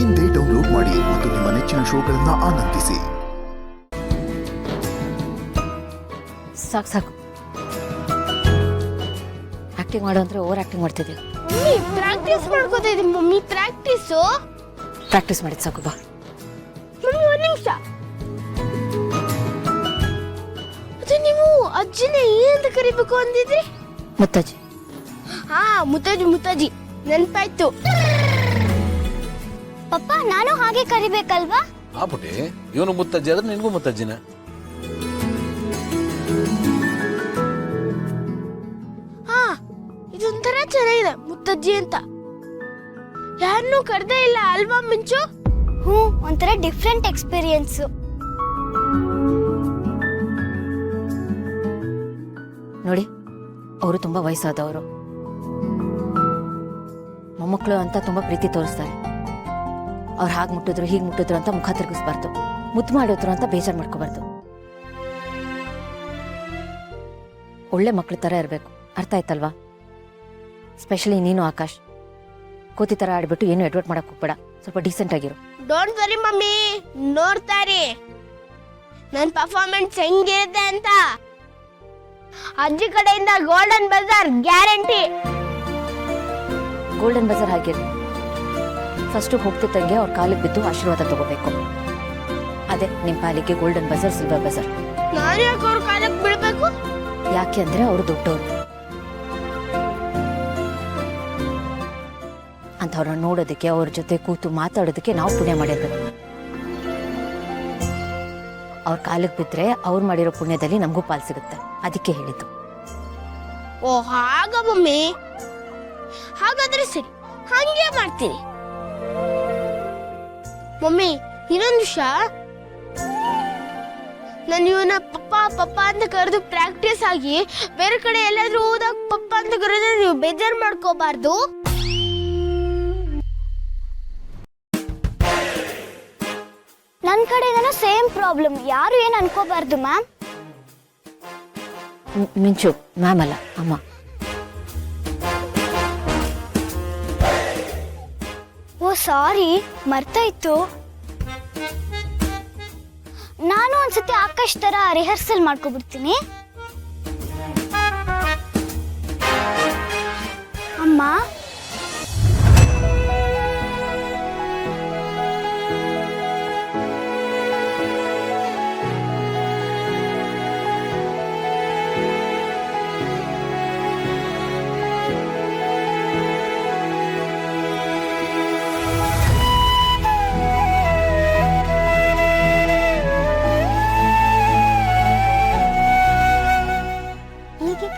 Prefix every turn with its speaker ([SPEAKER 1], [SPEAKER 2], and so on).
[SPEAKER 1] ಇಂದೇ ಡೌನ್ಲೋಡ್ ಮಾಡಿ ಮತ್ತು ನಿಮ್ಮ ನೆಚ್ಚಿನ ಶೋಗಳನ್ನ ಆನಂದಿಸಿ.
[SPEAKER 2] ಸಾಕು ಸಾಕು, ಆಕ್ಟಿಂಗ್ ಮಾಡು ಅಂದ್ರೆ ಓವರ್ ಆಕ್ಟಿಂಗ್ ಮಾಡ್ತಿದ್ಯಾ.
[SPEAKER 3] ಮಮ್ಮಿ ಪ್ರಾಕ್ಟೀಸ್ ಮಾಡ್ಕೋತಾ ಇದ್ದೀನಿ ಮಮ್ಮಿ.
[SPEAKER 2] ಪ್ರಾಕ್ಟೀಸ್ ಮಾಡಿದ್ ಸಾಕು, ಬಾ.
[SPEAKER 3] ಮಮ್ಮಿ ಒಂದು ನಿಮಿಷ, ಅದು ನೀವು ಅಜ್ಜಿನ ಏನಂತ ಕರಿಬೇಕು ಅಂದಿದ್ರಿ?
[SPEAKER 2] ಮುತ್ತಜ್ಜಿ.
[SPEAKER 3] ಹಾ, ಮುತ್ತಜ್ಜಿ ನೆನ್ಪಾಯ್ತು. ಪಪ್ಪ, ನಾನು ಹಾಗೆ ಕರಿಬೇಕಲ್ವಾ?
[SPEAKER 4] ಆ ಪುಟಿ, ಇವನು ಮುತ್ತಜ್ಜಿ ಆದ್ರೆ ನಿನ್ಗೂ ಮುತ್ತಜ್ಜಿನ.
[SPEAKER 3] ಹಾ, ಇದೊಂಥರ ಚೆನ್ನಾಗಿದೆ ಮುತ್ತಜ್ಜಿ ಅಂತ. ಯಾರನ್ನೂ ಕರ್ದೇ ಇಲ್ಲ ಅಲ್ವಾ ಮಿಂಚು? ಒಂಥರ ಡಿಫ್ರೆಂಟ್ ಎಕ್ಸ್ಪೀರಿಯನ್ಸ್.
[SPEAKER 2] ನೋಡಿ, ಅವರು ತುಂಬಾ ವಯಸ್ಸಾದವರು, ಮೊಮ್ಮಕ್ಕಳು ಅಂತ ತುಂಬಾ ಪ್ರೀತಿ ತೋರಿಸ್ತಾರೆ. ಅವ್ರು ಹಾಗೆ ಮುಟ್ಟಿದ್ರು ಹೀಗೆ ಮುಟ್ಟಿದ್ರು ಅಂತ ಮುಖ ತಿರುಗಿಸ್ಬಾರ್ದು, ಮುದ್ದು ಮಾಡಿದ್ರು ಅಂತ ಬೇಜಾರು ಮಾಡ್ಕೋಬಾರ್ದು. ಒಳ್ಳೆ ಮಕ್ಳ ತರ ಇರಬೇಕು, ಅರ್ಥ ಆಯ್ತಲ್ವಾ? ಸ್ಪೆಷಲಿ ನೀನು ಆಕಾಶ್, ಕೋತಿ ತರ ಆಡ್ಬಿಟ್ಟು ಏನು ಎಡ್ವರ್ಟ್ ಮಾಡಕ್ ಹೋಗ್ಬೇಡ, ಸ್ವಲ್ಪ ಡೀಸೆಂಟ್ ಆಗಿರು.
[SPEAKER 3] ಡೋಂಟ್ ವರಿ ಮಮ್ಮಿ, ನೋಡ್ತಾರೆ ನನ್ ಪರ್ಫಾರ್ಮೆನ್ಸ್ ಹೆಂಗಿರುತ್ತೆ ಅಂತ. ಅಜ್ಜಿ ಕಡೆಯಿಂದ Golden Bazaar guarantee.
[SPEAKER 2] Golden Bazaar ಹಾಗಿರಿ, ಫಸ್ಟ್ ಹೋಗ್ತಿದ್ದಂಗೆ ಅವ್ರ ಕಾಲಿಗೆ ಬಿದ್ದು ಆಶೀರ್ವಾದ ತಗೋಬೇಕು. ಅದೇ ನಿಮ್ ಪಾಲಿಗೆ ಗೋಲ್ಡನ್ ಬಜಾರ್, ಸಿಲ್ವರ್ ಬಜಾರ್.
[SPEAKER 3] ನಾನು ಯಾಕೆ ಅವ್ರ ಕಾಲಕ್ಕೆ ಬಿಡ್ಬೇಕು?
[SPEAKER 2] ಯಾಕೆ ಅಂದ್ರೆ ಅವರು ದೊಡ್ಡವರು, ಅಂಥವ್ರನ್ನ ನೋಡೋದಕ್ಕೆ, ಅವ್ರ ಜೊತೆ ಕೂತು ಮಾತಾಡೋದಕ್ಕೆ ನಾವು ಪುಣ್ಯ ಮಾಡಿರ್ಬೇಕು. ಅವ್ರ ಕಾಲಿಗೆ ಬಿದ್ರೆ ಅವ್ರು ಮಾಡಿರೋ ಪುಣ್ಯದಲ್ಲಿ ನಮಗೂ ಪಾಲ್ ಸಿಗುತ್ತೆ, ಅದಕ್ಕೆ ಹೇಳಿದ್ದು.
[SPEAKER 3] ಓ ಹಾಗ ಮಮ್ಮಿ, ಹಾಗಾದ್ರೆ ಸರಿ, ಹಂಗೆ ಮಾಡ್ತೀನಿ. ಮಮ್ಮಿ, ಇನ್ನೊಂದು ವಿಷಯ, ನಾನು ಇವನ ಪಪ್ಪ ಪಪ್ಪ ಅಂತ ಕರೆದು ಪ್ರಾಕ್ಟೀಸ್ ಆಗಿ ಬೇರೆ ಕಡೆ ಎಲ್ಲಾದ್ರೂ ಹೋದಾಗ ಪಪ್ಪ ಅಂತ ಕರೆದ್ರೆ ನೀವು ಬೇಜಾರು ಮಾಡ್ಕೋಬಾರ್ದು. ನನ್ನ ಕಡೆಗೇನೋ ಸೇಮ್ ಪ್ರಾಬ್ಲಮ್, ಯಾರು ಏನು ಅನ್ಕೋಬಾರ್ದು ಮ್ಯಾಮ್.
[SPEAKER 2] ಮಿಂಚು ಮ್ಯಾಮ್ ಅಲ್ಲ, ಅಮ್ಮ.
[SPEAKER 3] ಓ ಸಾರಿ, ಮರ್ತಾಯ್ತು. ನಾನು ಒಂದ್ಸತಿ ಆಕಾಶ್ ತರ ರಿಹರ್ಸಲ್ ಮಾಡ್ಕೊಬಿಡ್ತೀನಿ. ಅಮ್ಮ, ಹೀಗೆ